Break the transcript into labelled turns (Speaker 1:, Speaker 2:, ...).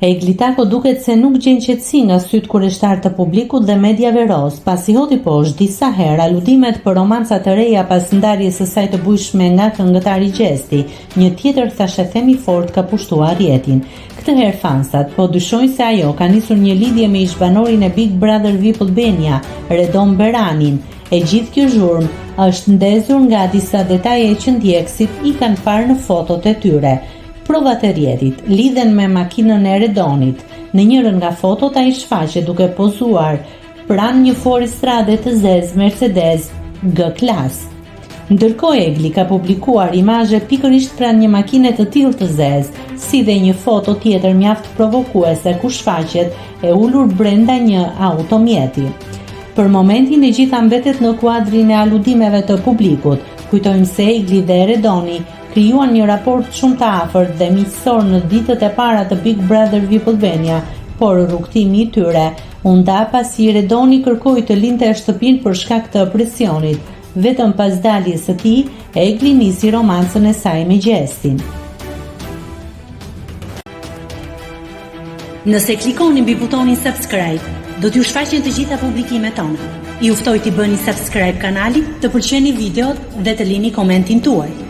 Speaker 1: Egli Tako duket se nuk gjen qetësi nga sytë kureshtar të publikut dhe mediave roz, pasi hoti poshtë disa herë aludimet për romanca të reja pas ndarjes së saj të bujshme nga këngëtari Gjesti. Një tjetër thashë themi fort ka pushtuar rjetin. Këtë herë fansat po dyshojnë se ajo ka nisur një lidhje me ish-banorin e Big Brother VIP Albania, Redon Beranin. E gjithë kjo zhurmë është ndezur nga disa detaje që ndjekësit i kanë parë në fotot e tyre. Provat e rjetit lidhen me makinën e Redonit. Në njërën nga fotot ai shfaqet duke pozuar pranë një Forstrade të zezë Mercedes G-Class. Ndërkohë Egli ka publikuar imazhe pikërisht pranë një makine të tillë të zezë, si dhe një foto tjetër mjaft provokuese ku shfaqet e ulur brenda një automjeti. Për momentin e gjitha mbetet në kuadrin e aludimeve të publikut. Kujtojmë se Egli dhe Redoni krijuan një raport shumë të afërt dhe miqësor në ditët e para të Big Brother VIP Albania, por rrugtimi i tyre u nda pasi Redoni kërkoi të linte shtëpinë për shkak të presionit. Vetëm pas daljes së tij, Egli nisi romancën e saj me Gjestin.
Speaker 2: Nëse klikoni mbi butonin subscribe, do t'ju shfaqen të gjitha publikimet tona. Ju ftoj t'i bëni subscribe kanalit, të pëlqeni videot dhe të lini komentin tuaj.